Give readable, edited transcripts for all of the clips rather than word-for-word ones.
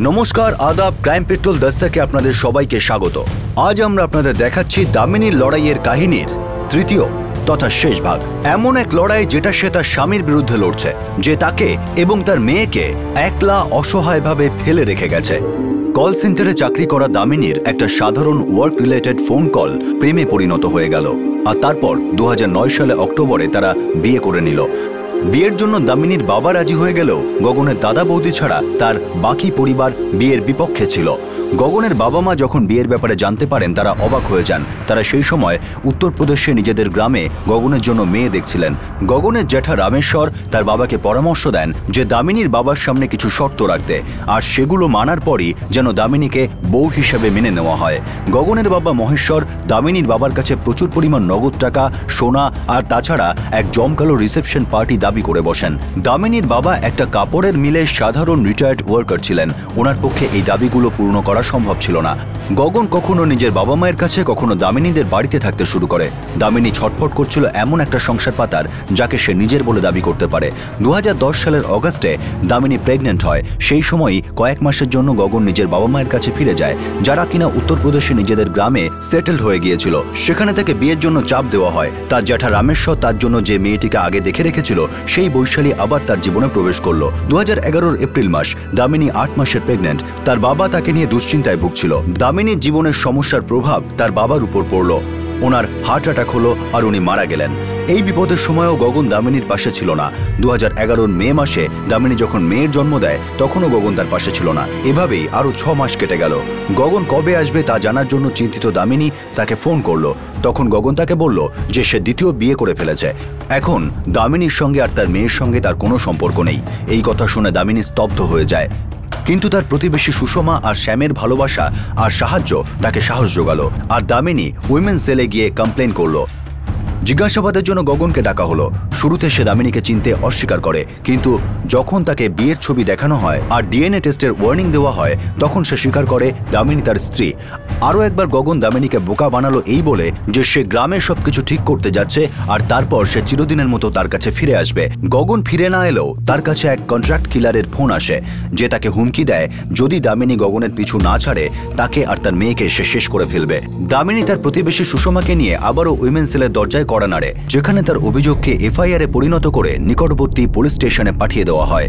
নমস্কার, আদাব। Crime petrol দস্তাকে আপনাদের সবাইকে স্বাগত। আজ আমরা আপনাদের দেখাচ্ছি দামিনীর লড়াইয়ের কাহিনীর তৃতীয় তথা শেষ ভাগ। এমন এক লড়াই যেটা সে তার স্বামীর বিরুদ্ধে লড়ছে, যে তাকে এবং তার মেয়েকে একলা অসহায়ভাবে ফেলে রেখে গেছে। কল সেন্টারে চাকরি করা দামিনীর একটা সাধারণ ওয়ার্ক রিলেটেড ফোন কল প্রেমে পরিণত হয়ে গেল, আর তারপর 2009 সালে অক্টোবরে তারা বিয়ে করে নিল। বিয়ের জন্য দামিনীর বাবা রাজি হয়ে গেলেও গগনের দাদা বৌদি ছাড়া তার বাকি পরিবার বিয়ের বিপক্ষে ছিল। গগনের বাবা মা যখন বিয়ের ব্যাপারে জানতে পারেন তারা অবাক হয়ে যান। তারা সেই সময় উত্তরপ্রদেশে নিজেদের গ্রামে গগনের জন্য মেয়ে দেখছিলেন। গগনের জ্যাঠা রামেশ্বর তার বাবাকে পরামর্শ দেন যে দামিনীর বাবার সামনে কিছু শর্ত রাখতে, আর সেগুলো মানার পরই যেন দামিনীকে বউ হিসেবে মেনে নেওয়া হয়। গগনের বাবা মহেশ্বর দামিনীর বাবার কাছে প্রচুর পরিমাণ নগদ টাকা, সোনা আর তাছাড়া এক জমকালো রিসেপশন পার্টি দাবি করে বসেন। দামিনীর বাবা একটা কাপড়ের মিলে সাধারণ রিটায়ার্ড ওয়ার্কার ছিলেন। ওনার পক্ষে এই দাবিগুলো পূর্ণ করা সম্ভব ছিল না। গগন কখনো নিজের বাবা মায়ের কাছে, কখনো দামিনীদের বাড়িতে থাকতে শুরু করে। দামিনী ছটফট করছিল এমন একটা সংসার পাতার যাকে সে নিজের বলে দাবি করতে পারে। 2010 সালের অগাস্টে দামিনী প্রেগনেন্ট হয়। সেই সময়ই কয়েক মাসের জন্য গগন নিজের বাবা মায়ের কাছে ফিরে যায়, যারা কিনা উত্তরপ্রদেশে নিজেদের গ্রামে সেটেলড হয়ে গিয়েছিল। সেখানে তাকে বিয়ের জন্য চাপ দেওয়া হয়। তার জ্যাঠা রামেশ্বর তার জন্য যে মেয়েটিকে আগে দেখে রেখেছিল সেই বৈশালী আবার তার জীবনে প্রবেশ করলো। 2011 এপ্রিল মাস, দামিনী 8 মাসের প্রেগনেন্ট। তার বাবা তাকে নিয়ে দুশ্চিন্তায় ভুগছিল। দামিনীর জীবনের সমস্যার প্রভাব তার বাবার উপর পড়ল। ওনার হার্ট অ্যাটাক হলো আর উনি মারা গেলেন। এই বিপদের সময়ও গগন দামিনীর পাশে ছিল না। 2011 মে মাসে দামিনী যখন মেয়ের জন্ম দেয় তখনও গগন তার পাশে ছিল না। এভাবেই আরও 6 মাস কেটে গেল। গগন কবে আসবে তা জানার জন্য চিন্তিত দামিনী তাকে ফোন করলো। তখন গগন তাকে বলল যে সে দ্বিতীয় বিয়ে করে ফেলেছে। এখন দামিনীর সঙ্গে আর তার মেয়ের সঙ্গে তার কোনো সম্পর্ক নেই। এই কথা শুনে দামিনী স্তব্ধ হয়ে যায়। কিন্তু তার প্রতিবেশী সুষমা আর শ্যামের ভালোবাসা আর সাহায্য তাকে সাহস জোগালো, আর দামিনী উইমেন সেলে গিয়ে কমপ্লেন করলো। জিজ্ঞাসাবাদের জন্য গগনকে ডাকা হলো। শুরুতে সে দামিনীকে চিনতে অস্বীকার করে, কিন্তু যখন তাকে বিয়ের ছবি দেখানো হয় আর ডিএনএ টেস্টের ওয়ার্নিং দেওয়া হয় তখন সে স্বীকার করে দামিনী তার স্ত্রী। আরও একবার গগন দামিনীকে বোকা বানালো এই বলে যে সে গ্রামে সবকিছু ঠিক করতে যাচ্ছে আর তারপর সে চিরদিনের মতো তার কাছে ফিরে আসবে। গগন ফিরে না এলেও তার কাছে এক কন্ট্রাক্ট কিলারের ফোন আসে, যে তাকে হুমকি দেয় যদি দামিনী গগনের পিছু না ছাড়ে তাকে আর তার মেয়েকে সে শেষ করে ফেলবে। দামিনী তার প্রতিবেশী সুষমাকে নিয়ে আবারও উইমেন সেলের দরজায় কড়া নাড়ে, যেখানে তার অভিযোগকে এফআইআর এ পরিণত করে নিকটবর্তী পুলিশ স্টেশনে পাঠিয়ে দেওয়া হয়।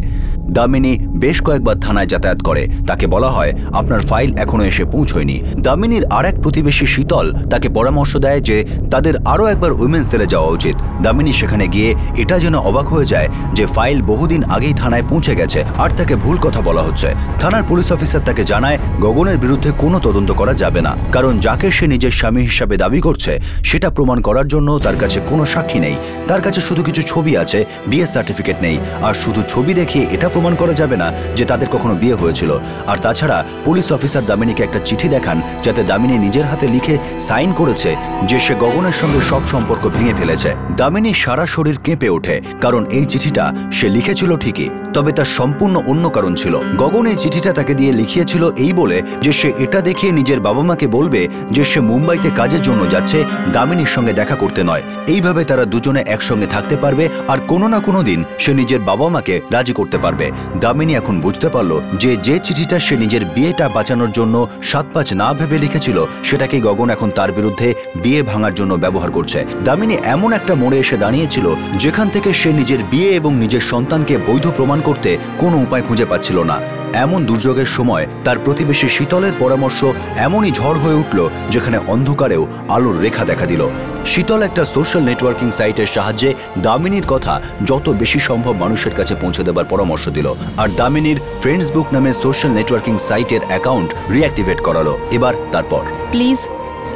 দামিনী বেশ কয়েকবার থানায় যাতায়াত করে। তাকে বলা হয় আপনার ফাইল এখনো এসে পৌঁছয়নি। দামিনীর আর এক প্রতিবেশী শীতল তাকে পরামর্শ দেয় যে তাদের আরও একবার উইমেন সেলে যাওয়া উচিত। দামিনী সেখানে গিয়ে এটা যেন অবাক হয়ে যায় যে ফাইল বহুদিন আগেই থানায় পৌঁছে গেছে আর তাকে ভুল কথা বলা হচ্ছে। থানার পুলিশ অফিসার তাকে জানায় গগনের বিরুদ্ধে কোনো তদন্ত করা যাবে না, কারণ যাকে সে নিজের স্বামী হিসাবে দাবি করছে সেটা প্রমাণ করার জন্য তার কাছে কোনো সাক্ষী নেই। তার কাছে শুধু কিছু ছবি আছে, বিয়ের সার্টিফিকেট নেই। আর শুধু ছবি দেখিয়ে এটা প্রমাণ করা যাবে না যে তাদের কখনো বিয়ে হয়েছিল। আর তাছাড়া পুলিশ অফিসার দামিনীকে একটা চিঠি দেখান যাতে দামিনী নিজের হাতে লিখে সাইন করেছে যে সে গগনের সঙ্গে সব সম্পর্ক ভেঙে ফেলেছে। দামিনী সারা শরীর কেঁপে ওঠে, কারণ এই চিঠিটা সে লিখেছিল ঠিকই, তবে তার সম্পূর্ণ অন্য কারণ ছিল। গগন এই চিঠিটা তাকে দিয়ে লিখিয়েছিল এই বলে যে সে এটা দেখিয়ে নিজের বাবা মাকে বলবে যে সে মুম্বাইতে কাজের জন্য যাচ্ছে, দামিনীর সঙ্গে দেখা করতে নয়। এইভাবে তারা দুজনে একসঙ্গে থাকতে পারবে আর কোনো না কোনো দিন সে নিজের বাবা মাকে রাজি করতে পারবে। দামিনী এখন বুঝতে পারল যে চিঠিটা সে নিজের বিয়েটা বাঁচানোর জন্য 7-5 না ভেবে লিখেছিল সেটাকে গগন এখন তার বিরুদ্ধে বিয়ে ভাঙার জন্য ব্যবহার করছে। দামিনী এমন একটা মোড়ে এসে দাঁড়িয়েছিল যেখান থেকে সে নিজের বিয়ে এবং নিজের সন্তানকে বৈধ প্রমাণ করতে কোনো উপায় খুঁজে পাচ্ছিল না। এমন দুর্যোগের সময় তার প্রতিবেশী শীতলের পরামর্শ এমনই ঝড় হয়ে উঠল যেখানে অন্ধকারেও আলোর রেখা দেখা দিল। শীতল একটা সোশ্যাল নেটওয়ার্কিং সাইটের সাহায্যে দামিনীর কথা যত বেশি সম্ভব মানুষের কাছে পৌঁছে দেবার পরামর্শ দিল, আর দামিনীর ফ্রেন্ডসবুক নামের সোশ্যাল নেটওয়ার্কিং সাইটের অ্যাকাউন্ট রিঅ্যাক্টিভেট করালো। এবার তারপর প্লিজ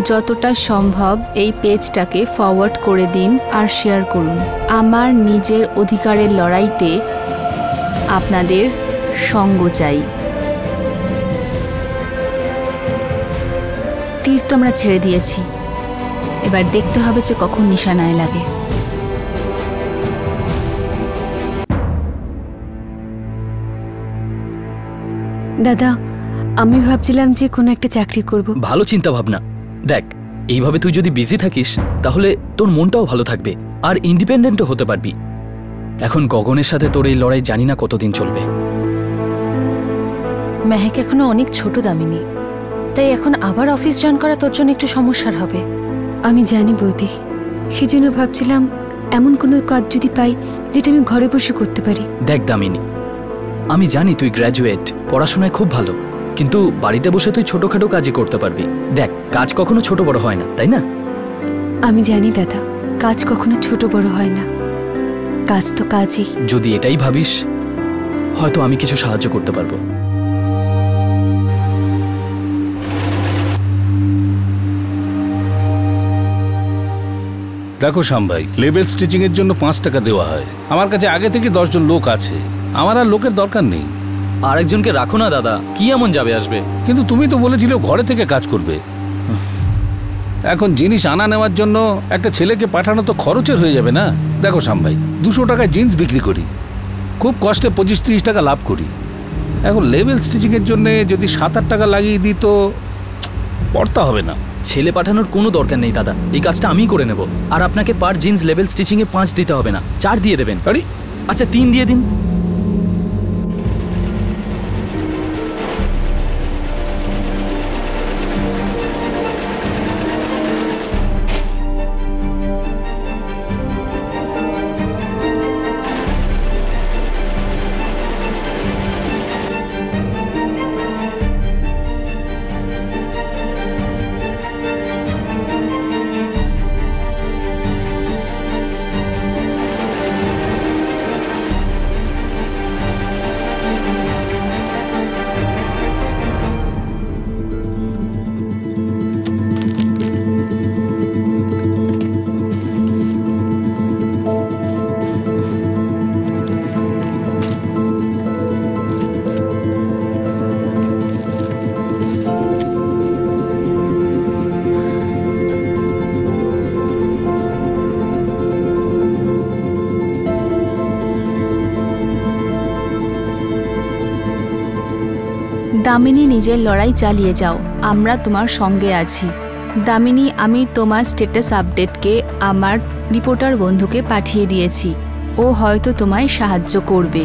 যতটা সম্ভব এই পেজটাকে ফরওয়ার্ড করে দিন আর শেয়ার করুন। আমার নিজের অধিকারের লড়াইতে আপনাদের সঙ্গ চাই। তীর তো আমরা ছেড়ে দিয়েছি, এবার দেখতে হবে যে কখন নিশানায় লাগে। দাদা, আমি ভাবছিলাম যে কোনো একটা চাকরি করব। ভালো চিন্তা ভাবনা। দেখ, এইভাবে তুই যদি বিজি থাকিস তাহলে তোর মনটাও ভালো থাকবে আর ইন্ডিপেন্ডেন্টও হতে পারবি। এখন গগনের সাথে তোর এই লড়াই জানি না কতদিন চলবে। মেহেক এখনো অনেক ছোট দামিনী, তাই এখন আবার অফিস জয়েন করা তোর জন্য একটু সমস্যার হবে। আমি জানি বৌদি, সেই জন্য ভাবছিলাম এমন কোনো কাজ যদি পাই যেটা আমি ঘরে বসে করতে পারি। দেখ দামিনী, আমি জানি তুই গ্র্যাজুয়েট, পড়াশোনায় খুব ভালো, কিন্তু বাড়িতে বসে তুই ছোটখাটো কাজই করতে পারবি। দেখ, কাজ কখনো ছোট বড় হয় না, তাই না? আমি জানি দাদা, কাজ কখনো ছোট বড় হয় না, কাজ তো কাজই। যদি এটাই ভাবিস, হয়তো আমি কিছু সাহায্য করতে পারবো। দেখো শ্যাম ভাই, লেবেল স্টিচিং এর জন্য 5 টাকা দেওয়া হয়। আমার কাছে আগে থেকে 10 জন লোক আছে, আমার আর লোকের দরকার নেই। আরেকজনকে রাখো না দাদা, কি এমন যাবে আসবে? কিন্তু তুমি তো বলেছিলে ঘরে থেকে কাজ করবে। এখন জিনিস আনা নেওয়ার জন্য একটা ছেলেকে পাঠানো তো খরচের হয়ে যাবে না। দেখো শ্যাম ভাই, 200 টাকায় জিন্স বিক্রি করি, খুব কষ্টে 25-30 টাকা লাভ করি। এখন লেবেল স্টিচিং এর জন্য যদি 7-8 টাকা লাগিয়ে দিই তো পড়তা হবে না। ছেলে পাঠানোর কোনো দরকার নেই দাদা, এই কাজটা আমি করে নেব। আর আপনাকে পার জিন্স লেভেল স্টিচিং এ 5 দিতে হবে না, 4 দিয়ে দেবেন। আরে আচ্ছা 3 দিয়ে দিন। দামিনী, নিজের লড়াই চালিয়ে যাও, আমরা তোমার সঙ্গে আছি। দামিনী, আমি তোমার স্ট্যাটাস আপডেটকে আমার রিপোর্টার বন্ধুকে পাঠিয়ে দিয়েছি, ও হয়তো তোমায় সাহায্য করবে।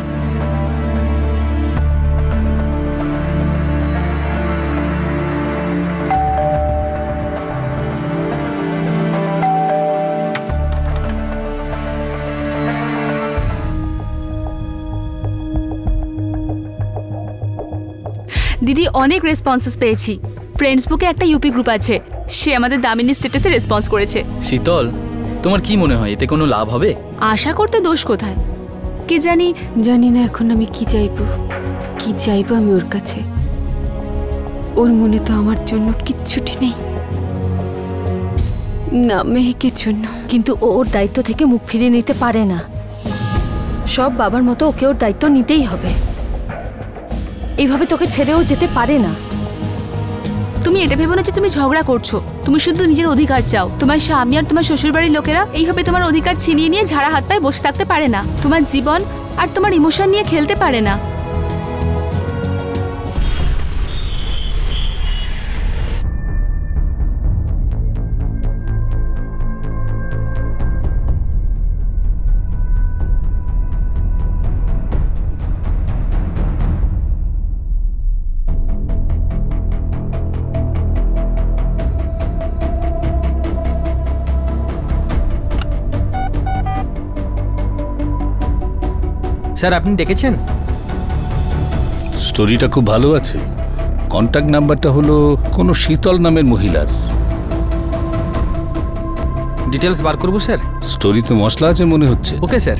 দিদি, অনেক রেসপন্সেস পেয়েছি। ফ্রেন্ডস বুকে একটা ইউপি গ্রুপ আছে, সে আমাদের দামিনী স্ট্যাটাসে রেসপন্স করেছে। শীতল, তোমার কি মনে হয় এতে কোনো লাভ হবে? আশা করতে দোষ কোথায়, কি জানি। জানি না এখন আমি কি চাইবো আমি ওর কাছে। ওর মনে তো আমার জন্য কিচ্ছুটি নেই, না মেহেকের জন্য। কিন্তু ও ওর দায়িত্ব থেকে মুখ ফিরিয়ে নিতে পারে না। সব বাবার মতো ওকে ওর দায়িত্ব নিতেই হবে। এইভাবে তোকে ছেড়েও যেতে পারে না। তুমি এটা ভেবো না যে তুমি ঝগড়া করছো, তুমি শুধু নিজের অধিকার চাও। তোমার স্বামী আর তোমার শ্বশুরবাড়ির লোকেরা এইভাবে তোমার অধিকার ছিনিয়ে নিয়ে ঝাড়া হাত পায়ে বসে থাকতে পারে না। তোমার জীবন আর তোমার ইমোশন নিয়ে খেলতে পারে না। স্যার, আপনি ডেকেছেন? স্টোরিটা খুব ভালো আছে। কন্ট্যাক্ট নাম্বারটা হলো কোনো শীতল নামের মহিলার। ডিটেলস বার করবো স্যার? স্টোরিতে মশলা আছে মনে হচ্ছে। Okay sir.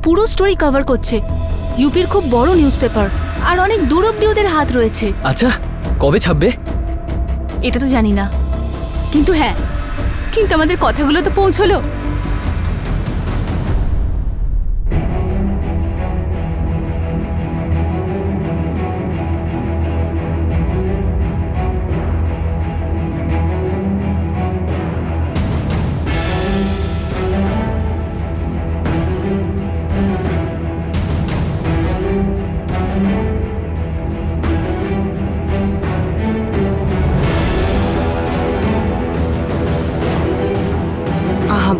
পুরো স্টোরি কভার করছে, ইউপির খুব বড় নিউজ পেপার, আর অনেক দূর অব্দি ওদের হাত রয়েছে। আচ্ছা, কবে ছাপবে? এটা তো জানি না, কিন্তু হ্যাঁ, কিন্তু আমাদের কথাগুলো তো পৌঁছলো।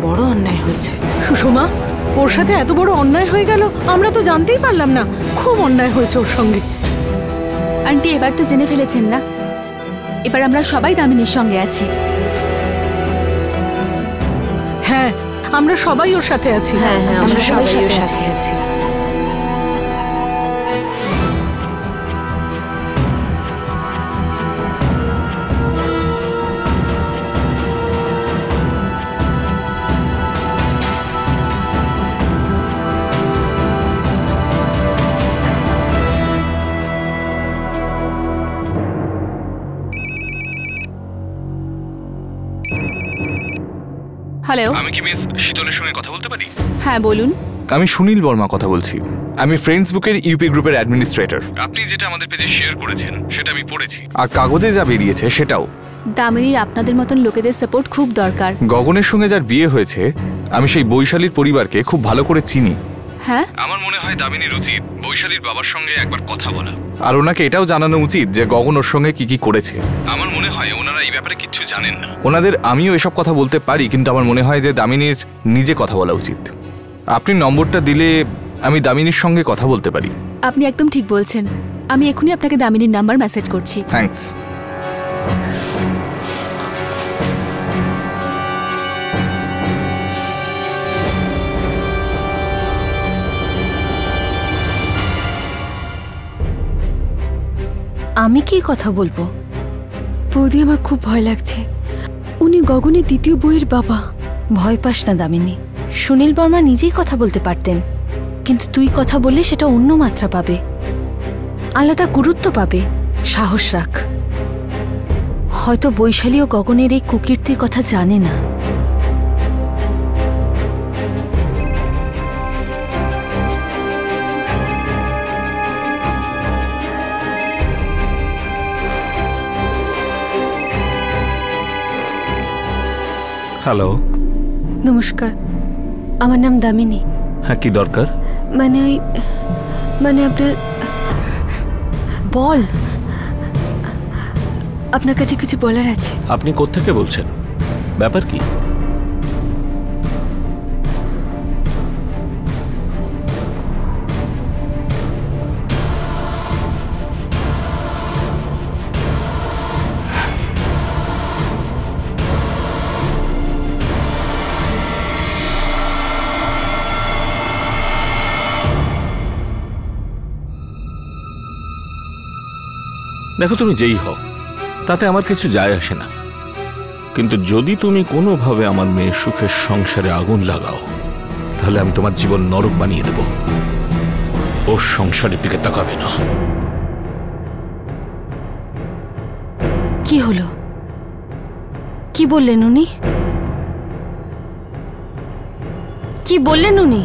বড় অন্যায় হচ্ছে। সুষমা, ওর সাথে এত বড় অন্যায় হয়ে গেল, আমরা তো জানতেই পারলাম না। খুব অন্যায় হয়েছে ওর সঙ্গে। আন্টি এবার তো জেনে ফেলেছেন না, এবার আমরা সবাই দামিনীর সঙ্গে আছি। হ্যাঁ, আমরা সবাই ওর সাথে আছি। হ্যাঁ হ্যাঁ, আমরা সবাই ওর সাথে আছি। হ্যালো, আমি কি মিস শীতলের সঙ্গে কথা বলতে পারি? হ্যাঁ বলুন। আমি সুনীল বর্মা কথা বলছি। আমি ফ্রেন্ডস বুকের ইউপি গ্রুপের অ্যাডমিনিস্ট্রেটর। আপনি যেটা আমাদের পেজে শেয়ার করেছেন সেটা আমি পড়েছি, আর কাগজে যা বেরিয়েছে সেটাও। দামিনীর আপনাদের মতন লোকেদের সাপোর্ট খুব দরকার। গগনের সঙ্গে যার বিয়ে হয়েছে, আমি সেই বৈশালীর পরিবারকে খুব ভালো করে চিনি। হ্যাঁ, আমার মনে হয় দামিনীর উচিত বৈশালীর বাবার সঙ্গে একবার কথা বলা, আর ওনাকে এটাও জানানো উচিত যে গগন ওর সঙ্গে কি কি করেছে। আমার মনে হয় ওনারা এই ব্যাপারে কিচ্ছু জানেন না। ওনাদের আমিও এসব কথা বলতে পারি, কিন্তু আমার মনে হয় যে দামিনীর নিজে কথা বলা উচিত। আপনি নম্বরটা দিলে আমি দামিনীর সঙ্গে কথা বলতে পারি। আপনি একদম ঠিক বলছেন। আমি এখনই আপনাকে দামিনীর নাম্বার মেসেজ করছি। থ্যাঙ্কস। আমি কি কথা বলবো? বৌদি, আমার খুব ভয় লাগছে। উনি গগনের দ্বিতীয় বউয়ের বাবা। ভয় পাস না দামিনী, সুনীল বর্মা নিজেই কথা বলতে পারতেন, কিন্তু তুই কথা বললে সেটা অন্য মাত্রা পাবে, আলাদা গুরুত্ব পাবে। সাহস রাখ। হয়তো বৈশালী ও গগনের এই কুকীর্তির কথা জানে না। হ্যালো, নমস্কার, আমার নাম দামিনী। হ্যাঁ, কি দরকার? মানে আপনার বল। আপনার কাছে কিছু বলার আছে। আপনি কোত্থেকে বলছেন? ব্যাপার কি? দেখো, তুমি যেই হও তাতে আমার কিছু যায় আসে না, কিন্তু যদি তুমি কোনোভাবে আমার মেয়ের সুখের সংসারে আগুন লাগাও, তাহলে আমি তোমার জীবন নরক বানিয়ে দেব। ওর সংসারের দিকে তাকাবে না। কি হলো? কি বললেন উনি? কি বললেন উনি?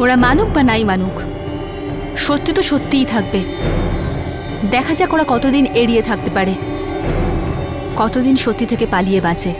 ওরা মানুক বা নাই মানুক, সত্যি তো সত্যিই থাকবে। দেখা যাক ওরা কতদিন এড়িয়ে থাকতে পারে, কতদিন সত্যি থেকে পালিয়ে বাঁচে।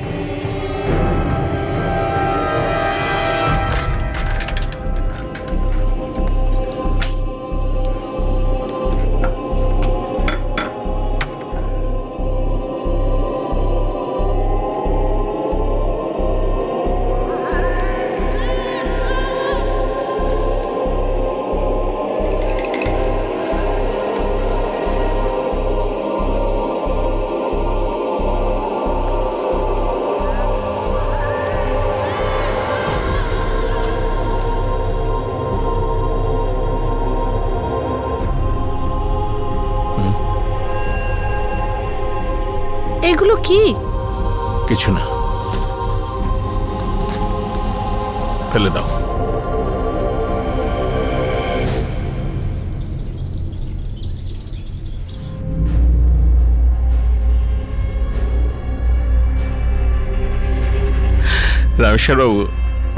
এগুলো কি? কিছু না, ফেলে দাও। রামেশ্বরবাবু,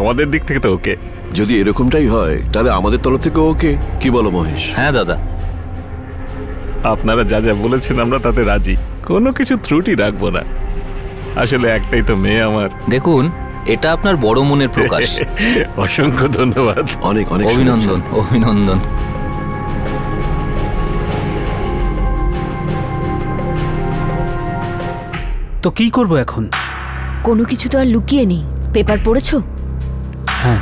আমাদের দিক থেকে তো ওকে। যদি এরকমটাই হয় তাহলে আমাদের তরফ থেকে ওকে। কি বলো মহেশ? হ্যাঁ দাদা, আপনারা যা যা বলেছেন আমরা তাতে রাজি, কোনো কিছু ত্রুটি রাখবো না। আসলে একটাই তো মেয়ে আমার। দেখুন, এটা আপনার বড় মনের প্রকাশ। অসংখ্য ধন্যবাদ। অনেক অনেক অভিনন্দন, অভিনন্দন। তো কি করব এখন? কোনো কিছু তো আর লুকিয়ে নেই। পেপার পড়েছো? হ্যাঁ।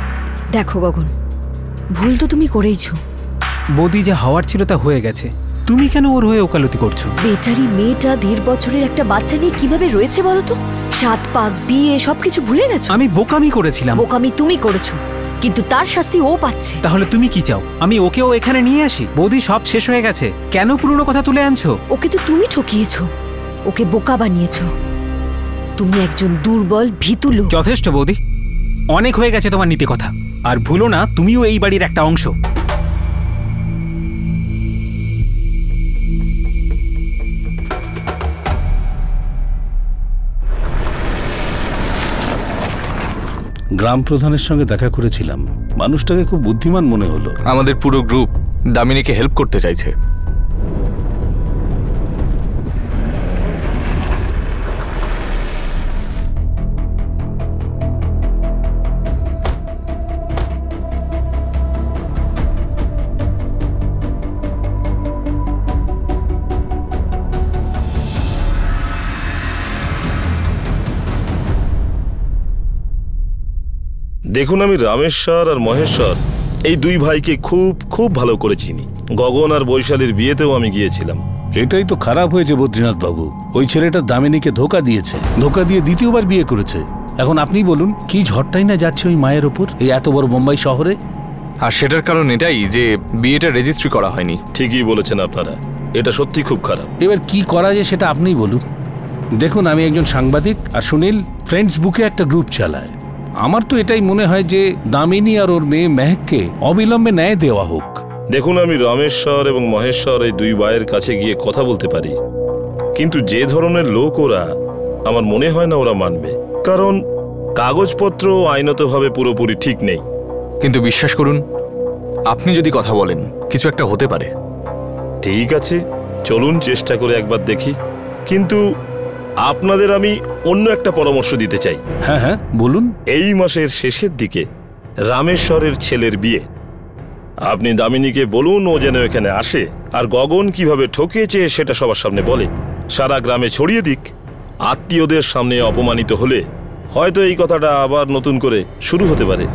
দেখো গগন, ভুল তো তুমি করেইছো। বৌদি যা হওয়ার ছিল তা হয়ে গেছে, তুমি কেন ওর হয়ে ওকালতি করছো? বেচারি মেয়েটা 1.5 বছরের একটা বাচ্চা নিয়ে কিভাবে রয়েছে বলো তো? 7 পাক বিয়ে সবকিছু ভুলে গেছো? আমি বোকামি করেছিলাম। বোকামি তুমি করেছো, কিন্তু তার শাস্তি ও পাচ্ছে। তাহলে তুমি কি চাও, আমি ওকেও এখানে নিয়ে আসি? বৌদি সব শেষ হয়ে গেছে, কেন পুরনো কথা তুলে আনছো? ওকে তো তুমি ঠকিয়েছো, ওকে বোকা বানিয়েছো। তুমি একজন দুর্বল ভীতু লোক। যথেষ্ট বৌদি, অনেক হয়ে গেছে তোমার নীতি কথা। আর ভুলো না, তুমিও এই বাড়ির একটা অংশ। গ্রাম প্রধানের সঙ্গে দেখা করেছিলাম, মানুষটাকে খুব বুদ্ধিমান মনে হলো। আমাদের পুরো গ্রুপ দামিনীকে হেল্প করতে চাইছে। দেখুন, আমি রামেশ্বর আর মহেশ্বর এই দুই ভাইকে খুব খুব ভালো করে চিনি। গগন আর বৈশালীর বিয়েতেও আমি গিয়েছিলাম। এটাই তো খারাপ হয়েছে বদ্রীনাথ বাবু, ওই ছেলেটা দামিনীকে ধোকা দিয়েছে, ধোকা দিয়ে দ্বিতীয়বার বিয়ে করেছে। এখন আপনি বলুন, কি ঝড়টাই না যাচ্ছে ওই মায়ের ওপর এই এত বড় বোম্বাই শহরে। আর সেটার কারণ এটাই যে বিয়েটা রেজিস্ট্রি করা হয়নি। ঠিকই বলেছেন আপনারা, এটা সত্যি খুব খারাপ। এবার কি করা যায় সেটা আপনিই বলুন। দেখুন, আমি একজন সাংবাদিক, আর সুনীল ফ্রেন্ডস বুকে একটা গ্রুপ চালায়। আমার তো এটাই মনে হয় যে দামিনী আর ওর মেয়ে মেহেককে অবিলম্বে ন্যায় দেওয়া হোক। দেখুন, আমি রামেশ্বর এবং মহেশ্বর এই দুই ভাইয়ের কাছে গিয়ে কথা বলতে পারি, কিন্তু যে ধরনের লোক ওরা, আমার মনে হয় না ওরা মানবে। কারণ কাগজপত্র আইনতভাবে পুরোপুরি ঠিক নেই। কিন্তু বিশ্বাস করুন, আপনি যদি কথা বলেন কিছু একটা হতে পারে। ঠিক আছে, চলুন চেষ্টা করে একবার দেখি। কিন্তু আপনাদের আমি অন্য একটা পরামর্শ দিতে চাই। হ্যাঁ হ্যাঁ বলুন। এই মাসের শেষের দিকে রামেশ্বরের ছেলের বিয়ে। আপনি দামিনীকে বলুন ও যেন এখানে আসে, আর গগন কিভাবে ঠকিয়েছে সেটা সবার সামনে বলে, সারা গ্রামে ছড়িয়ে দিক। আত্মীয়দের সামনে অপমানিত হলে হয়তো এই কথাটা আবার নতুন করে শুরু হতে পারে।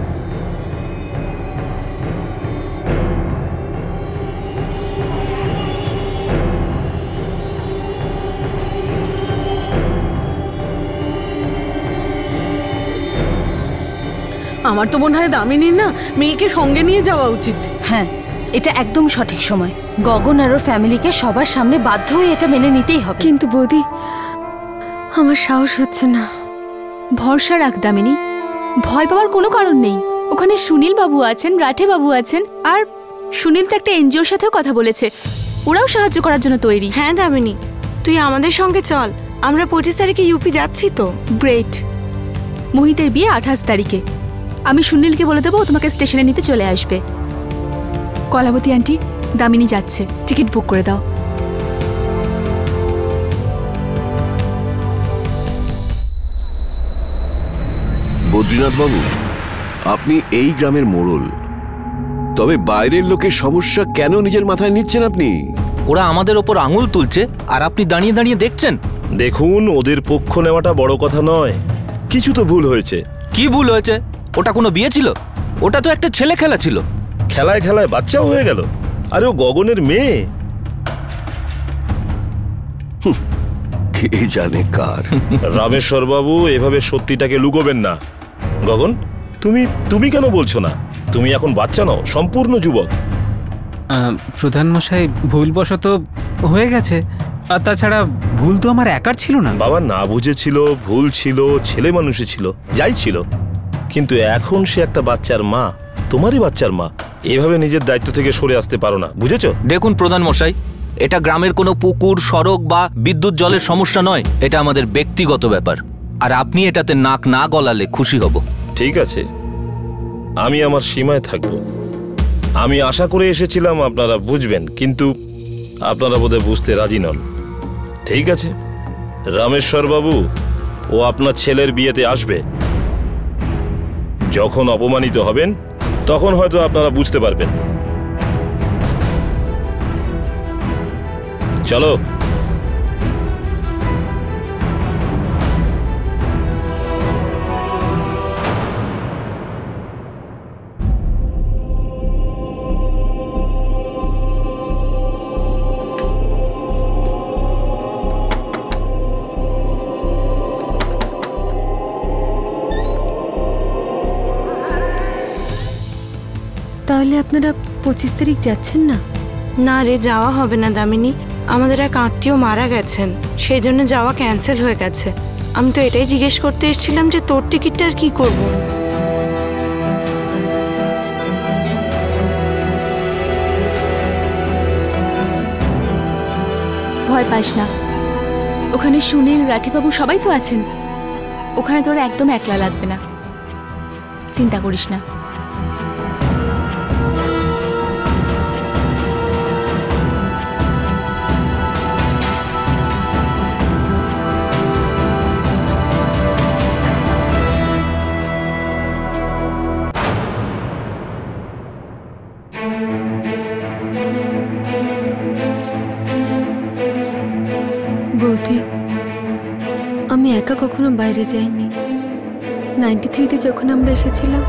আমার তো মনে হয় দামিনীর না মেয়েকে সঙ্গে নিয়ে যাওয়া উচিত। হ্যাঁ, এটা একদম সঠিক সময়। গগন আর ওর ফ্যামিলিকে সবার সামনে বাধ্য হয়ে এটা মেনে নিতেই হবে। কিন্তু বৌদি, আমার সাহস হচ্ছে না। ভরসা রাখ দামিনী, ভয় পাওয়ার কোনো কারণ নেই। ওখানে সুনীল বাবু আছেন, রাঠে বাবু আছেন, আর সুনীল তো একটা এনজিওর সাথেও কথা বলেছে, ওরাও সাহায্য করার জন্য তৈরি। হ্যাঁ দামিনী, তুই আমাদের সঙ্গে চল, আমরা 25 তারিখে ইউপি যাচ্ছি তো। গ্রেট। মোহিতের বিয়ে 28 তারিখে। আমি সুনীলকে বলে দেবো তোমাকে স্টেশনে নিতে চলে আসবে। কলাবতী আন্টি, দামিনী যাচ্ছে, টিকিট বুক করে দাও। বদ্রীনাথ বাবু, আপনি এই গ্রামের মোড়ল, তবে বাইরের লোকের সমস্যা কেন নিজের মাথায় নিচ্ছেন আপনি? ওরা আমাদের ওপর আঙুল তুলছে আর আপনি দাঁড়িয়ে দাঁড়িয়ে দেখছেন। দেখুন, ওদের পক্ষ নেওয়াটা বড় কথা নয়, কিছু তো ভুল হয়েছে। কি ভুল হয়েছে? ওটা কোনো বিয়ে ছিল? ওটা তো একটা ছেলে খেলা ছিল। খেলায় খেলায় বাচ্চাও হয়ে গেল। আরে ও গগনের মেয়ে। কে জানে কার। রামেশ্বর বাবু, এভাবে সত্যিটাকে লুকোবেন না। গগন, তুমি কেন বলছো না? তুমি এখন বাচ্চা নও, সম্পূর্ণ যুবক। প্রধান মশাই, ভুলবশত হয়ে গেছে। আর তাছাড়া ভুল তো আমার একার ছিল না। বাবা না বুঝেছিল, ভুল ছিল, ছেলে মানুষই ছিল, যাই ছিল, কিন্তু এখন সে একটা বাচ্চার মা, তোমারই বাচ্চার মা। এভাবে নিজের দায়িত্ব থেকে সরে আসতে পারো না, বুঝেছো? দেখুন প্রধান মশাই, এটা গ্রামের কোনো পুকুর, সড়ক বা বিদ্যুৎ জলের সমস্যা নয়, এটা আমাদের ব্যক্তিগত ব্যাপার। আর আপনি এটাতে নাক না গলালে খুশি হব। ঠিক আছে, আমি আমার সীমায় থাকবো। আমি আশা করে এসেছিলাম আপনারা বুঝবেন, কিন্তু আপনারা বোধহয় বুঝতে রাজি নন। ঠিক আছে, রামেশ্বর বাবু, ও আপনার ছেলের বিয়েতে আসবে, যখন অপমানিত হবেন তখন হয়তো আপনারা বুঝতে পারবেন। চলো। তাহলে আপনারা 25 তারিখ যাচ্ছেন না? না রে, যাওয়া হবে না দামিনী। আমাদের এক আত্মীয় মারা গেছেন, সেই জন্য যাওয়া ক্যান্সেল হয়ে গেছে। আমি তো এটাই জিজ্ঞেস করতে এসেছিলাম যে তোর টিকিটটা আর কি করব। ভয় পাস না, ওখানে সুনীল, রাঠিবাবু সবাই তো আছেন। ওখানে তোর একদম একলা লাগবে না, চিন্তা করিস না। বৌদি, আমি একা কখনো বাইরে যাইনি। 93-তে যখন আমরা এসেছিলাম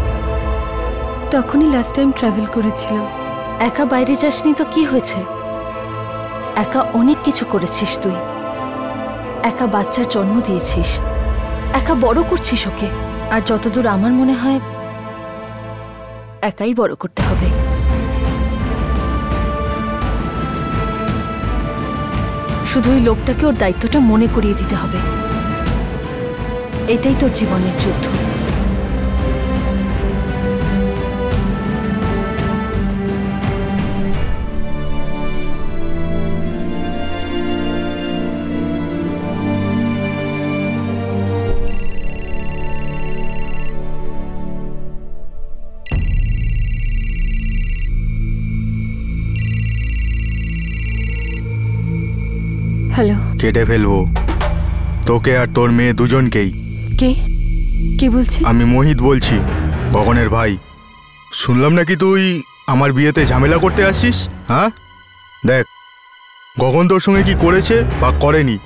তখনই লাস্ট টাইম ট্রাভেল করেছিলাম। একা বাইরে যাসনি তো কি হয়েছে? একা অনেক কিছু করেছিস তুই। একা বাচ্চার জন্ম দিয়েছিস, একা বড় করছিস ওকে। আর যতদূর আমার মনে হয় একাই বড় করতে হবে। শুধু ওই লোকটাকে ওর দায়িত্বটা মনে করিয়ে দিতে হবে। এটাই তোর জীবনের যুদ্ধ। হ্যালো। কেটে ফেলবো তোকে আর তোর মেয়ে দুজনকেই। কে বলছে? আমি মোহিত বলছি, গগনের ভাই। শুনলাম নাকি তুই আমার বিয়েতে ঝামেলা করতে আসছিস। হ্যাঁ, দেখ, গগন তোর সঙ্গে কি করেছে বা করেনি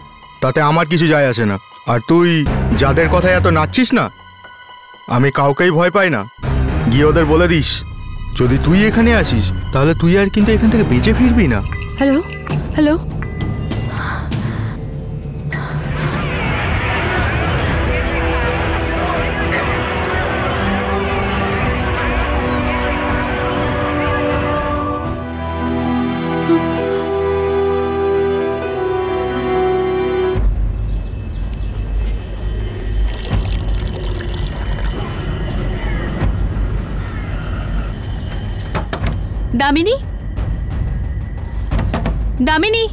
তাতে আমার কিছু যায় আসে না। আর তুই যাদের কথায় এত নাচছিস না, আমি কাউকেই ভয় পাই না। গিয়ে ওদের বলে দিস যদি তুই এখানে আসিস তাহলে তুই আর কিন্তু এখান থেকে বেঁচে ফিরবি না। Hello hello. দামিনী, দামিনী,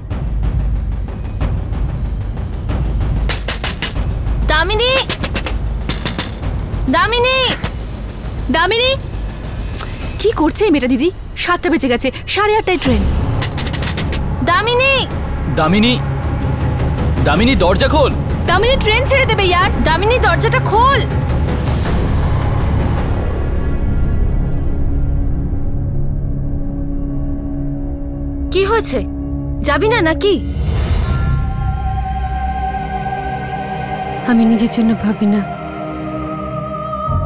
দামিনী, দামিনী, দামিনী, কি করছে এই মেয়েটা? দিদি, 7টা বেজে গেছে, 8:30টায় ট্রেন। দামিনী, দামিনী, দামিনী, দরজা খোল। দামিনী, ট্রেন ছেড়ে দেবে ইয়ার। দামিনী, দরজাটা খোল। কি হয়েছে? যাবি না নাকি? আমি নিজের জন্য ভাবি না,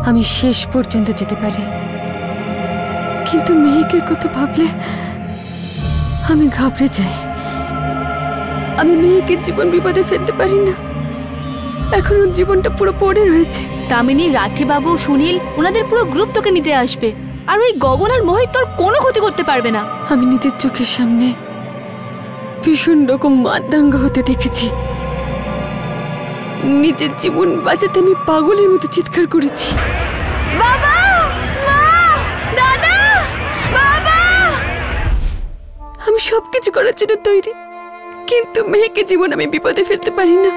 আমি শেষ পর্যন্ত যেতে পারি, কিন্তু মেহেকের কথা ভাবলে আমি ঘাবড়ে যাই। আমি মেহেকের জীবন বিপদে ফেলতে পারি না। এখন ওর জীবনটা পুরো পড়ে রয়েছে। দামিনী, রাঠিবাবু, সুনীল, ওনাদের পুরো গ্রুপ তোকে নিতে আসবে। আর ওই গগন আর মোহিত তোর কোনো ক্ষতি করতে পারবে না। আমি নিজের চোখের সামনে ভীষণ রকম মাতদাঙ্গা হতে দেখেছি। নিজের জীবন বাঁচাতে আমি পাগলের মতো চিৎকার করেছি। বাবা, মা, দাদা, বাবা। আমি সবকিছু করার জন্য তৈরি, কিন্তু মেহেকে জীবন আমি বিপদে ফেলতে পারি না।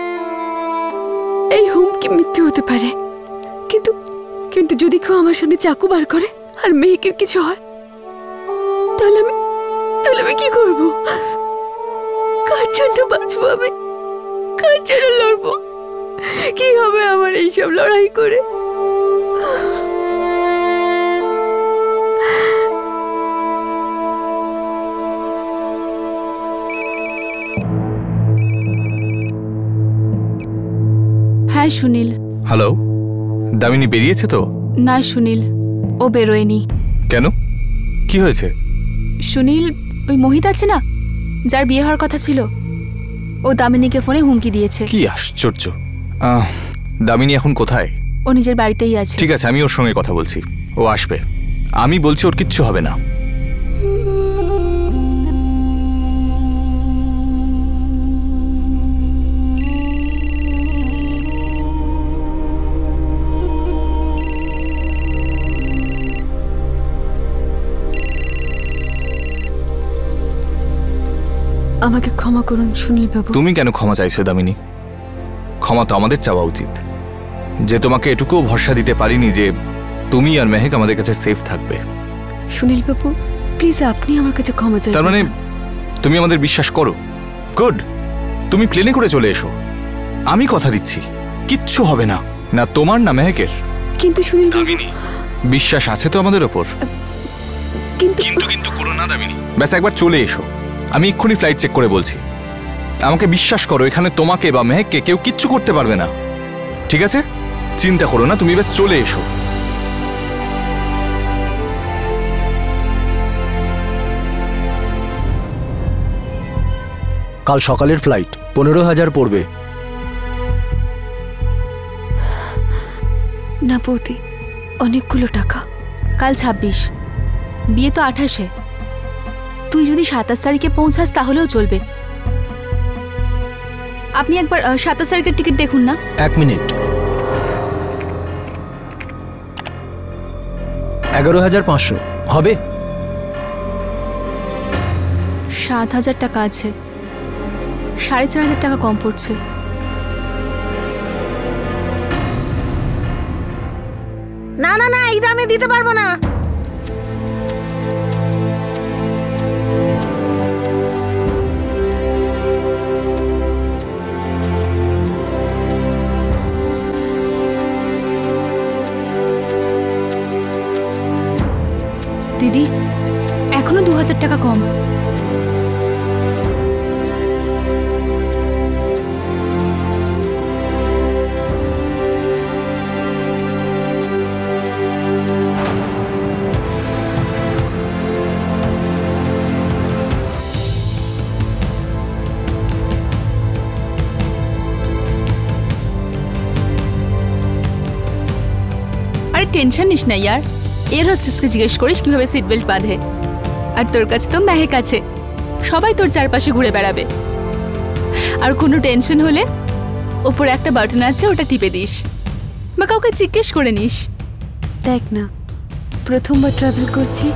এই হুমকি মিথ্যে হতে পারে, কিন্তু কিন্তু যদি কেউ আমার সামনে চাকু বার করে আর মেহেকের কিছু হয়, তাহলে আমি কি করব? কার জন্য বাঁচবো আমি? কার জন্য লড়বো? কি হবে আমার এইসব লড়াই করে? হ্যাঁ সুনীল। হ্যালো, দামিনী বেরিয়েছে তো? না সুনীল, ও বেরোয়নি। কেন, কি হয়েছে? সুনীল, ওই মোহিত আছে না, যার বিয়ে হওয়ার কথা ছিল, ও দামিনীকে ফোনে হুমকি দিয়েছে। কি আশ্চর্য। দামিনী এখন কোথায়? ও নিজের বাড়িতেই আছে। ঠিক আছে, আমি ওর সঙ্গে কথা বলছি, ও আসবে। আমি বলছি ওর কিচ্ছু হবে না। আমাকে ক্ষমা করুন সুনীল বাবু। তুমি কেন ক্ষমা চাইছো দামিনী? ক্ষমা তো আমাদের চাওয়া উচিত, যে তোমাকে এটুকুও ভরসা দিতে পারিনি যে তুমি আর মেহেক আমাদের কাছে সেফ থাকবে। সুনীল বাবু প্লিজ আপনি আমার কাছে ক্ষমা চাইবেন। তার মানে তুমি আমাদের বিশ্বাস করো? গুড, তুমি প্লেনে করে চলে এসো, আমি কথা দিচ্ছি কিচ্ছু হবে না, না তোমার না মেহেকের। কিন্তু সুনীল দামিনী, বিশ্বাস আছে তো আমাদের ওপর? কিন্তু কিন্তু করো না দামিনী। ব্যাস একবার চলে এসো, আমি এক্ষুনি ফ্লাইট চেক করে বলছি। আমাকে বিশ্বাস করো, এখানে তোমাকে বা মেহেককে কেউ কিচ্ছু করতে পারবে না, ঠিক আছে? চিন্তা করো না, তুমি ব্যাস চলে এসো। কাল সকালের ফ্লাইট, 15,000 পড়বে। না বৌদি, অনেকগুলো টাকা। কাল 26, বিয়ে তো 28-এ। তুই যদি 27 তারিখে পৌঁছাস তাহলেও চলবে। আপনি একবার 27 তারিখের টিকিট দেখুন না। 1 মিনিট। 11,500 হবে? 7,000 টাকা আছে, 4,500 টাকা কম পড়ছে। না না না, এই দামে দিতে পারবো না। দিদি, এখনো 2,000 টাকা কম। আরে টেনশন নিস না ইয়ার, এর হোস্টেসকে জিজ্ঞেস করিস কিভাবে সিট বেল্ট বাঁধে। আর তোর কাছে তো মেহেক আছে, সবাই তোর চারপাশে ঘুরে বেড়াবে। আর কোনো টেনশন হলে ওপরে একটা বাটন আছে, ওটা টিপে দিস, বা কাউকে জিজ্ঞেস করে নিস। দেখ না, প্রথমবার ট্রাভেল করছি,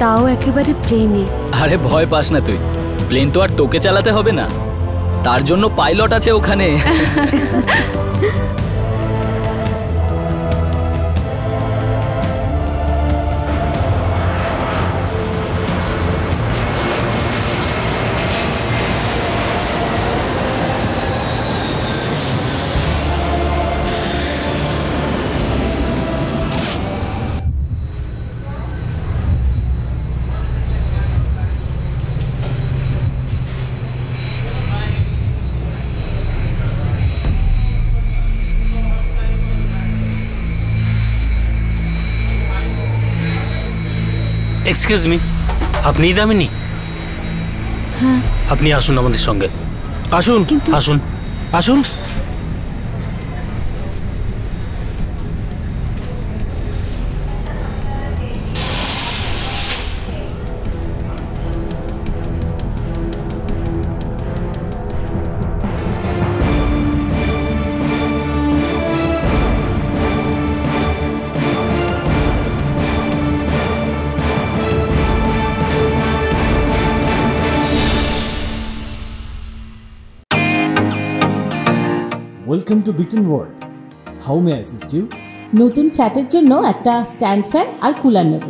তাও একেবারে প্লেনে। আরে ভয় পাস না তুই, প্লেন তো আর তোকে চালাতে হবে না, তার জন্য পাইলট আছে ওখানে। এক্সকিউজ মি, আপনি দামিনী? হ্যাঁ। আপনি আসুন আমাদের সঙ্গে, আসুন আসুন আসুন। Welcome to Beton world, how may I assist you? নতুন ফ্ল্যাটের জন্য একটা স্ট্যান্ড ফ্যান আর কুলার নেব।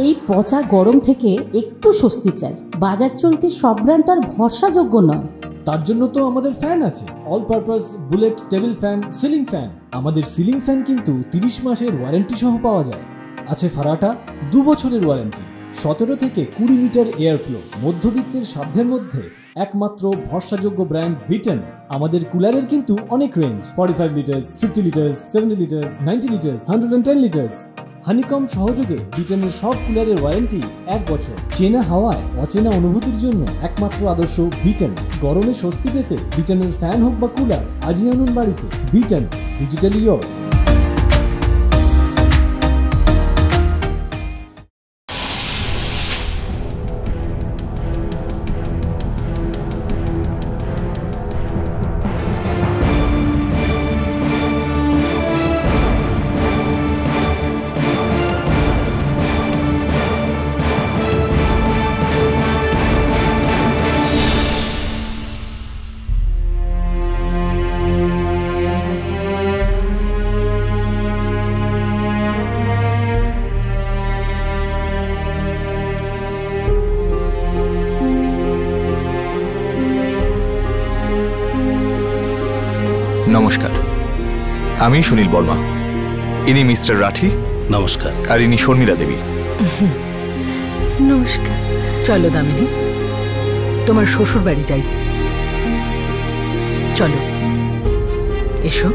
এই পচা গরম থেকে একটু স্বস্তি চাই। বাজার চলতে সব ব্র্যান্ড আর ভরসাযোগ্য নয়। তার জন্য তো আমাদের ফ্যান আছে, all purpose bullet table fan, ceiling fan. আমাদের সিলিং ফ্যান কিন্তু 30 মাসের ওয়ারেন্টি সহ পাওয়া যায়। আছে ফারাটা 2 বছরের ওয়ারেন্টি, 17 থেকে 20 মিটার এয়ার ফ্লো, মধ্যবিত্তের সাধ্যের মধ্যে একমাত্র ভরসাযোগ্য ব্র্যান্ড বিটেন। আমাদের কুলারের কিন্তু অনেক range, 45 litres, 50 litres, 70 litres, 90 litres, 110 litres. Honeycomb সহযোগে বিটেনের সব কুলারের ওয়ারেন্টি 1 বছর। চেনা হাওয়ায় অচেনা অনুভূতির জন্য একমাত্র আদর্শ বিটেন। গরমে স্বস্তি পেতে বিটেনের ফ্যান হোক বা কুলার, আজই আনুন বাড়িতে। Beaten, digitally yours. নমস্কার, আমি সুনীল বর্মা। ইনি মিস্টার রাঠি। নমস্কার। আর ইনি শর্মিলা দেবী। নমস্কার। চলো দামিনী, তোমার শ্বশুর বাড়ি যাই। চলো, এসো।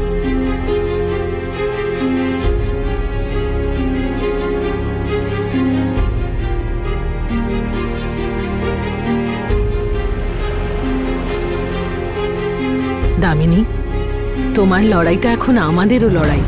দামিনী, তোমার লড়াইটা এখন আমাদেরও লড়াই।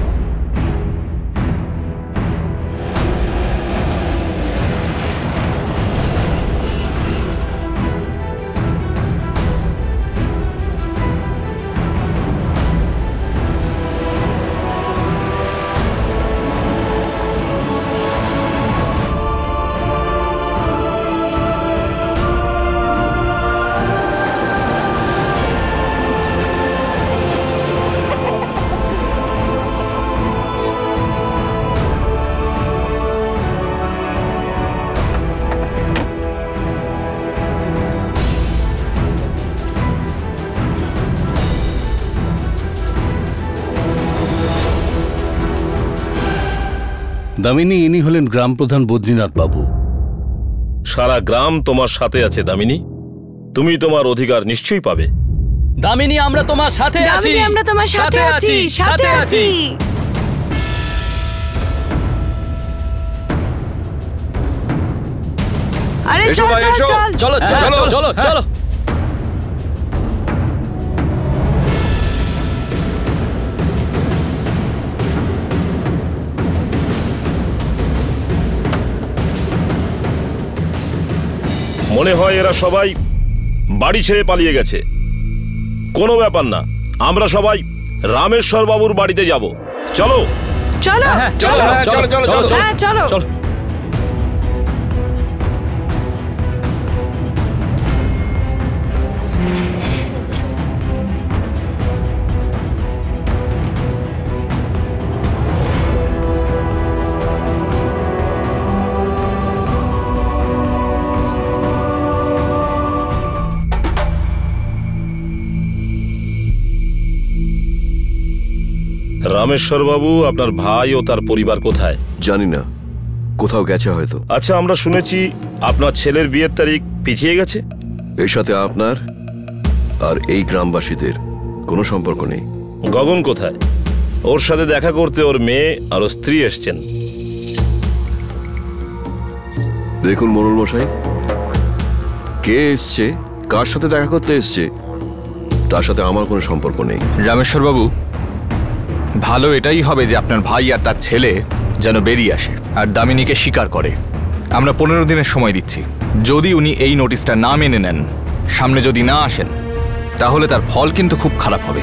দামিনী, ইনি হলেন গ্রাম প্রধান বদ্রীনাথ বাবু। সারা গ্রাম তোমার সাথে আছে দামিনী, তুমি তোমার অধিকার নিশ্চয়ই পাবে। দামিনী, আমরা তোমার সাথে আছি। আমরা তোমার সাথে আছি, সাথে আছি। আরে চল চল চল, চলো চলো চলো চলো। মনে হয় এরা সবাই বাড়ি ছেড়ে পালিয়ে গেছে। কোনো ব্যাপার না, আমরা সবাই রামেশ্বর বাবুর বাড়িতে যাব। চলো চলো চলো চলো চলো চলো চলো। রামেশ্বর বাবু, আপনার ভাই ও তার পরিবার কোথায়? জানি না, কোথাও গেছে হয়তো। আচ্ছা, আমরা শুনেছি আপনার ছেলের বিয়ের তারিখ পিছিয়ে গেছে। এর সাথে আপনার আর এই গ্রামবাসীদের কোনো সম্পর্ক নেই। গগন কোথায়? ওর সাথে দেখা করতে ওর মেয়ে আর ওর স্ত্রী এসছেন। দেখুন মোড়ল মশাই, কে এসছে, কার সাথে দেখা করতে এসছে, তার সাথে আমার কোনো সম্পর্ক নেই। রামেশ্বর বাবু, ভালো এটাই হবে যে আপনার ভাই আর তার ছেলে যেন বেরিয়ে আসে আর দামিনীকে স্বীকার করে। আমরা 15 দিনের সময় দিচ্ছি। যদি উনি এই নোটিশটা না মেনে নেন, সামনে যদি না আসেন, তাহলে তার ফল কিন্তু খুব খারাপ হবে।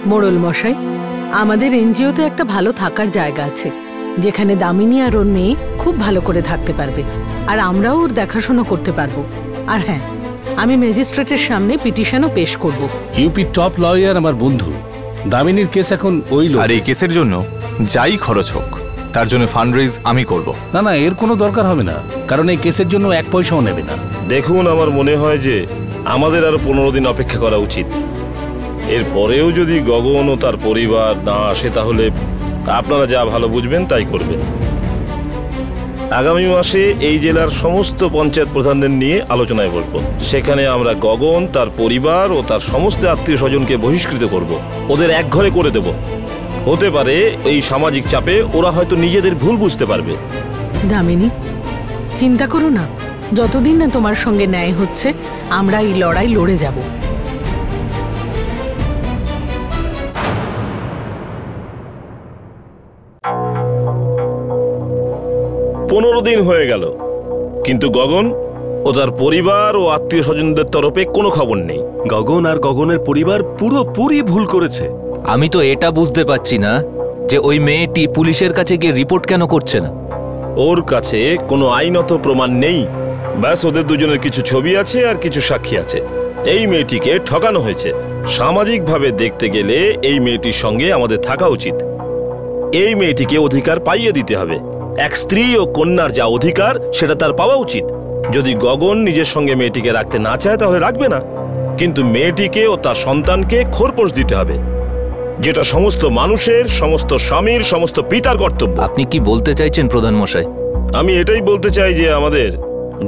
মোড়ল মশাই, আমাদের এনজিওতে একটা ভালো থাকার জায়গা আছে, যেখানে দামিনী আর ওর মেয়ে খুব ভালো করে থাকতে পারবে, আর আমরাও ওর দেখাশোনা করতে পারবো। আর হ্যাঁ, আমি ম্যাজিস্ট্রেটের সামনে পিটিশনও পেশ করব। ইউপি টপ লয়ার আমার বন্ধু, দামিনীর কেস এখন ওই লোক। আর এই কেসের জন্য যাই খরচ হোক, তার জন্য ফান্ড রেজ আমি করব। না না, এর কোনো দরকার হবে না, কারণ এই কেসের জন্য 1 পয়সাও নেবে না। দেখুন, আমার মনে হয় যে আমাদের আরো 15 দিন অপেক্ষা করা উচিত। এরপরেও যদি গগন ও তার পরিবার না আসে তাহলে আপনারা যা ভালো বুঝবেন তাই করবেন। আগামী মাসে এই জেলার সমস্ত পঞ্চায়েত প্রধানদের নিয়ে আলোচনায় বসব। সেখানে আমরা গগন, তার পরিবার ও তার সমস্ত আত্মীয় স্বজনকে বহিষ্কৃত করব, ওদের একঘরে করে দেব। হতে পারে এই সামাজিক চাপে ওরা হয়তো নিজেদের ভুল বুঝতে পারবে। দামিনী, চিন্তা করো না, যতদিন না তোমার সঙ্গে ন্যায় হচ্ছে আমরা এই লড়াই লড়ে যাব। 15 দিন হয়ে গেল, কিন্তু গগন ও তার পরিবার ও আত্মীয় স্বজনদের তরফে কোনো খবর নেই। গগন আর গগনের পরিবার পুরোপুরি ভুল করেছে। আমি তো এটা বুঝতে পারছি না যে ওই মেয়েটি পুলিশের কাছে গিয়ে রিপোর্ট কেন করছে না। ওর কাছে কোনো আইনত প্রমাণ নেই, ব্যাস ওদের দুজনের কিছু ছবি আছে আর কিছু সাক্ষী আছে। এই মেয়েটিকে ঠকানো হয়েছে। সামাজিকভাবে দেখতে গেলে এই মেয়েটির সঙ্গে আমাদের থাকা উচিত। এই মেয়েটিকে অধিকার পাইয়ে দিতে হবে। এক স্ত্রী ও কন্যার যা অধিকার সেটা তার পাওয়া উচিত। যদি গগন নিজের সঙ্গে মেয়েটিকে রাখতে না চায় তাহলে রাখবে না, কিন্তু মেয়েটিকে ও তার সন্তানকে খোরপোশ দিতে হবে, যেটা সমস্ত মানুষের, সমস্ত স্বামীর, সমস্ত পিতার কর্তব্য। আপনি কি বলতে চাইছেন প্রধান মশাই? আমি এটাই বলতে চাই যে আমাদের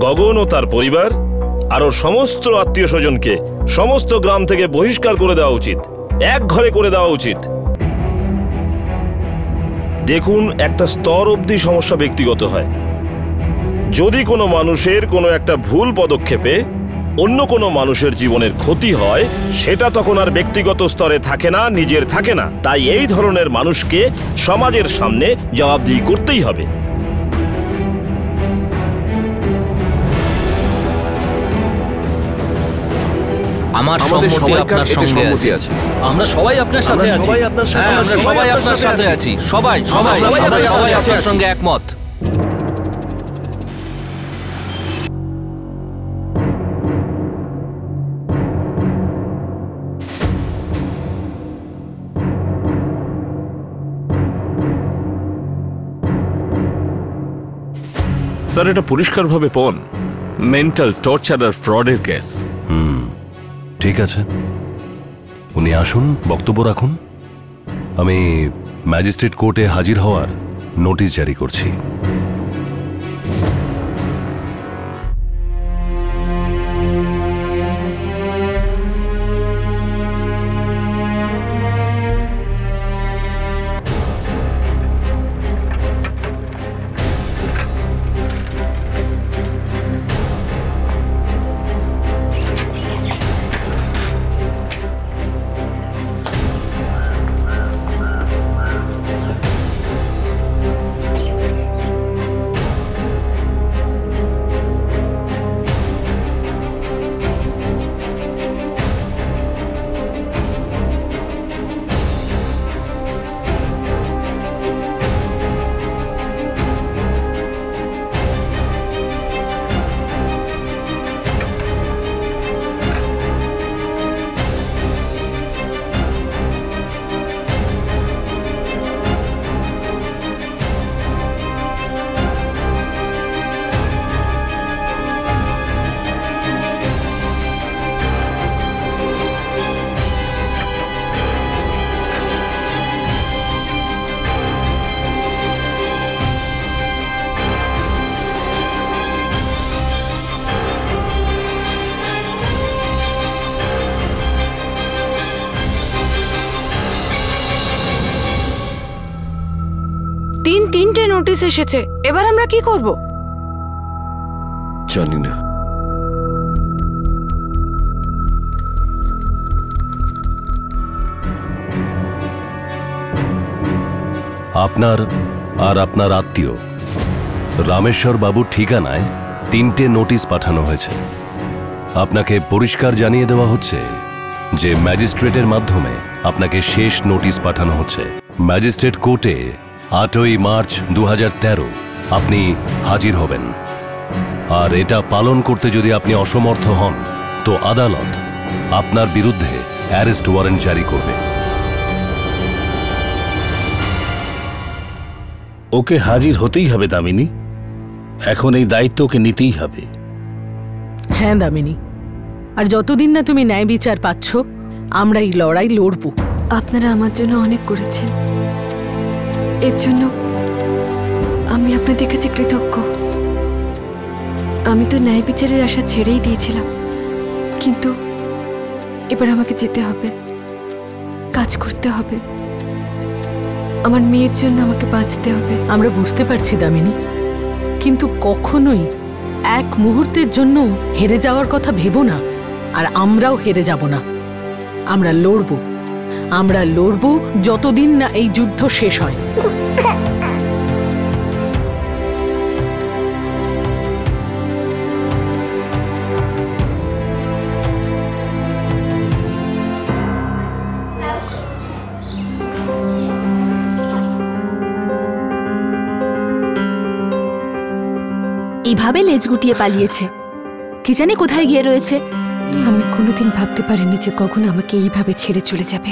গগন ও তার পরিবার আর ওর সমস্ত আত্মীয় স্বজনকে সমস্ত গ্রাম থেকে বহিষ্কার করে দেওয়া উচিত, এক ঘরে করে দেওয়া উচিত। দেখুন, একটা স্তর অবধি সমস্যা ব্যক্তিগত হয়। যদি কোনো মানুষের কোনো একটা ভুল পদক্ষেপে অন্য কোনো মানুষের জীবনের ক্ষতি হয়, সেটা তখন আর ব্যক্তিগত স্তরে থাকে না, নিজের থাকে না। তাই এই ধরনের মানুষকে সমাজের সামনে জবাবদিহি করতেই হবে। আমার সম্মতি আপনার সঙ্গে আছে। আমরা সবাই আপনার সাথে আছি। আমরা সবাই আপনার সাথে আছি। সবাই আপনার সঙ্গে একমত। স্যার, এটা পরিষ্কারভাবে পণ মেন্টাল টর্চার আর ফ্রডের কেস। ঠিক আছে, উনি আসুন, বক্তব্য রাখুন। আমি ম্যাজিস্ট্রেট কোর্টে হাজির হওয়ার নোটিশ জারি করছি। তিনটে নোটিশ এসেছে, এবার আমরা কি করব? জানি না। আপনার আর আপনার আত্মীয় রামেশ্বর বাবুর ঠিকানায় 3টে নোটিশ পাঠানো হয়েছে। আপনাকে পরিষ্কার জানিয়ে দেওয়া হচ্ছে যে ম্যাজিস্ট্রেটের মাধ্যমে আপনাকে শেষ নোটিশ পাঠানো হচ্ছে। ম্যাজিস্ট্রেট কোর্টে 8ই মার্চ 2013 আপনি হাজির হবেন। আর এটা পালন করতে যদি আপনি অসমর্থ হন তো আদালত আপনার বিরুদ্ধে অ্যারেস্ট ওয়ারেন্ট জারি করবে। ওকে হাজির হতেই হবে দামিনী, এখন এই দায়িত্ব ওকে নিতেই হবে। হ্যাঁ দামিনী, আর যতদিন না তুমি ন্যায় বিচার পাচ্ছ আমরা এই লড়াই লড়বো। আপনারা আমার জন্য অনেক করেছেন, এর জন্য আমি আপনাদের কাছে কৃতজ্ঞ। আমি তো ন্যায় বিচারের আশা ছেড়েই দিয়েছিলাম, কিন্তু এবার আমাকে যেতে হবে, কাজ করতে হবে, আমার মেয়ের জন্য আমাকে বাঁচতে হবে। আমরা বুঝতে পারছি দামিনী, কিন্তু কখনোই এক মুহূর্তের জন্য হেরে যাওয়ার কথা ভেবো না। আর আমরাও হেরে যাব না, আমরা লড়বো, আমরা লড়বো যতদিন না এই যুদ্ধ শেষ হয়। এইভাবে লেজ গুটিয়ে পালিয়েছে, কি জানি কোথায় গিয়ে রয়েছে। আমি কোনোদিন ভাবতে পারিনি যে গগন আমাকে এইভাবে ছেড়ে চলে যাবে।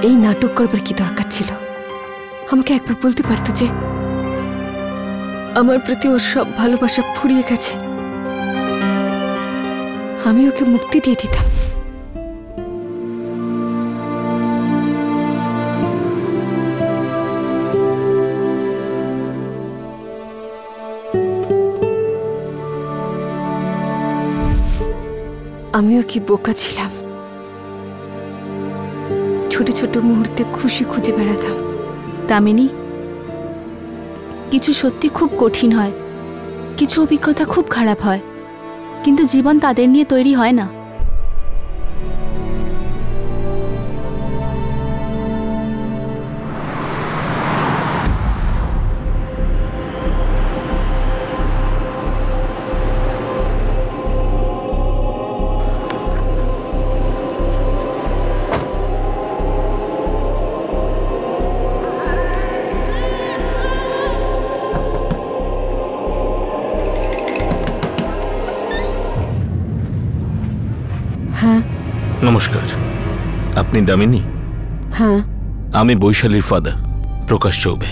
এই নাটক করবার কি দরকার ছিল? আমাকে একবার বলতে পারতো যে আমার প্রতি ওর সব ভালোবাসা ফুরিয়ে গেছে, আমি ওকে মুক্তি দিয়ে দিতাম। আমিও কি বোকা ছিলাম, ছোট ছোট মুহূর্তে খুশি খুঁজে বেড়াতাম। দামিনী, কিছু সত্যি খুব কঠিন হয়, কিছু অভিজ্ঞতা খুব খারাপ হয়, কিন্তু জীবন তাদের নিয়ে তৈরি হয় না। নমস্কার, আপনি দামিনী? হ্যাঁ, আমি বৈশালীর ফাদার প্রকাশ চৌবে।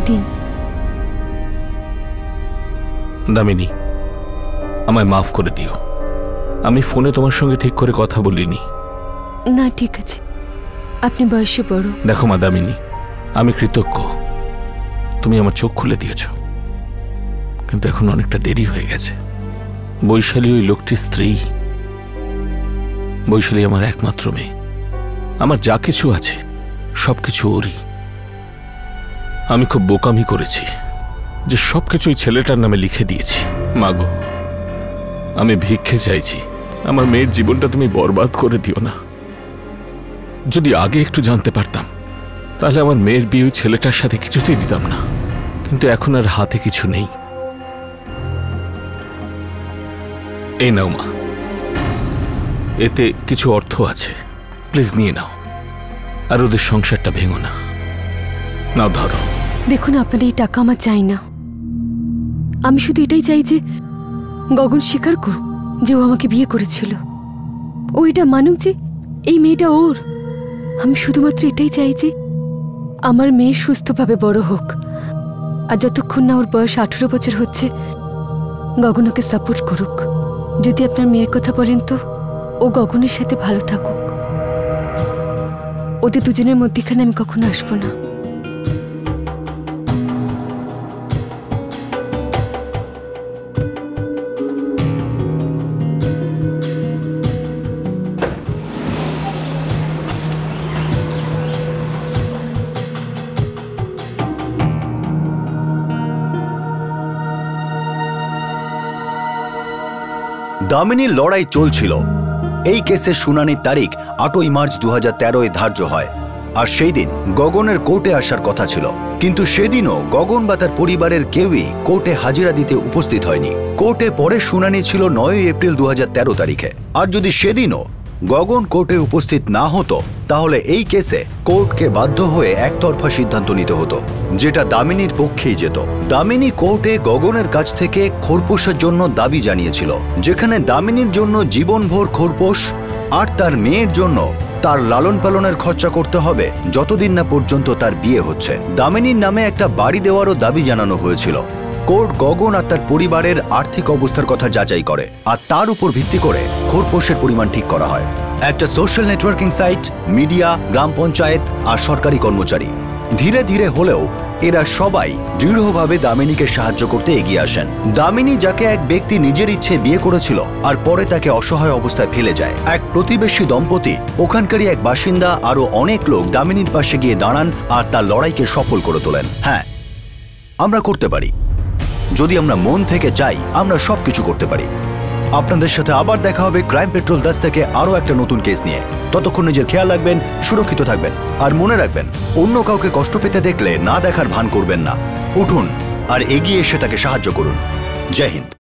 দিন। দামিনী, আমায় মাফ করে দিও, আমি ফোনে তোমার সঙ্গে ঠিক করে কথা বলিনি। না ঠিক আছে, আপনি বয়সে বড়। দেখো মা দামিনী, আমি কৃতজ্ঞ, তুমি আমার চোখ খুলে দিয়েছ, কিন্তু এখন অনেকটা দেরি হয়ে গেছে। বৈশালী ওই লোকটির স্ত্রী। বৈশালী আমার একমাত্র মেয়ে, আমার যা কিছু আছে সবকিছু ওরই। আমি খুব বোকামি করেছি যে সবকিছু ওই ছেলেটার নামে লিখে দিয়েছি। মাগো, আমি ভিক্ষে চাইছি, আমার মেয়ের জীবনটা তুমি বরবাদ করে দিও না। যদি আগে একটু জানতে পারতাম তাহলে আমার মেয়ের বিয়ে ছেলেটার সাথে কিছুতেই দিতাম না, কিন্তু এখন আর হাতে কিছু নেই। এই নাও মা, এতে কিছু অর্থ আছে, প্লিজ নিয়ে নাও, আর ওদের সংসারটা ভেঙো না। নাও ধরো। দেখুন, আপনার এই টাকা আমার চাই না, আমি শুধু এটাই চাই যে গগন স্বীকার করুক যে ও আমাকে বিয়ে করেছিল, ও এটা মানুক যে এই মেয়েটা ওর। আমি শুধুমাত্র এটাই চাই যে আমার মেয়ে সুস্থভাবে বড় হোক, আর যতক্ষণ না ওর বয়স 18 বছর হচ্ছে গগন ওকে সাপোর্ট করুক। যদি আপনার মেয়ের কথা বলেন তো ও গগনের সাথে ভালো থাকুক, ওদের দুজনের মধ্যেখানে আমি কখনো আসবো না। দামিনীর লড়াই চলছিল। এই কেসের শুনানির তারিখ 8ই মার্চ 2013 ধার্য হয়, আর সেই দিন গগনের কোর্টে আসার কথা ছিল, কিন্তু সেদিনও গগন বা তার পরিবারের কেউই কোর্টে হাজিরা দিতে উপস্থিত হয়নি। কোর্টে পরে শুনানি ছিল 9ই এপ্রিল 2013 তারিখে, আর যদি সেদিনও গগন কোর্টে উপস্থিত না হতো তাহলে এই কেসে কোর্টকে বাধ্য হয়ে একতরফা সিদ্ধান্ত নিতে হতো, যেটা দামিনীর পক্ষেই যেত। দামিনী কোর্টে গগনের কাছ থেকে খোরপোশের জন্য দাবি জানিয়েছিল, যেখানে দামিনীর জন্য জীবনভর খোরপোশ আর তার মেয়ের জন্য তার লালন পালনের খরচা করতে হবে যতদিন না পর্যন্ত তার বিয়ে হচ্ছে। দামিনীর নামে একটা বাড়ি দেওয়ারও দাবি জানানো হয়েছিল। কোর্ট গগন আর তার পরিবারের আর্থিক অবস্থার কথা যাচাই করে আর তার উপর ভিত্তি করে খোরপোশের পরিমাণ ঠিক করা হয়। একটা সোশ্যাল নেটওয়ার্কিং সাইট, মিডিয়া, গ্রাম পঞ্চায়েত আর সরকারি কর্মচারী ধীরে ধীরে হলেও এরা সবাই দৃঢ়ভাবে দামিনীকে সাহায্য করতে এগিয়ে আসেন। দামিনী যাকে এক ব্যক্তি নিজের ইচ্ছে বিয়ে করেছিল আর পরে তাকে অসহায় অবস্থায় ফেলে যায়, এক প্রতিবেশী দম্পতি, ওখানকারই এক বাসিন্দা, আরো অনেক লোক দামিনীর পাশে গিয়ে দাঁড়ান আর তার লড়াইকে সফল করে তোলেন। হ্যাঁ, আমরা করতে পারি। যদি আমরা মন থেকে চাই, আমরা সবকিছু করতে পারি। আপনাদের সাথে আবার দেখা হবে ক্রাইম পেট্রোল 10 থেকে আরো একটা নতুন কেস নিয়ে। ততক্ষণ নিজের খেয়াল রাখবেন, সুরক্ষিত থাকবেন আর মনে রাখবেন, অন্য কাউকে কষ্ট পেতে দেখলে না দেখার ভান করবেন না। উঠুন আর এগিয়ে এসে তাকে সাহায্য করুন। জয় হিন্দ।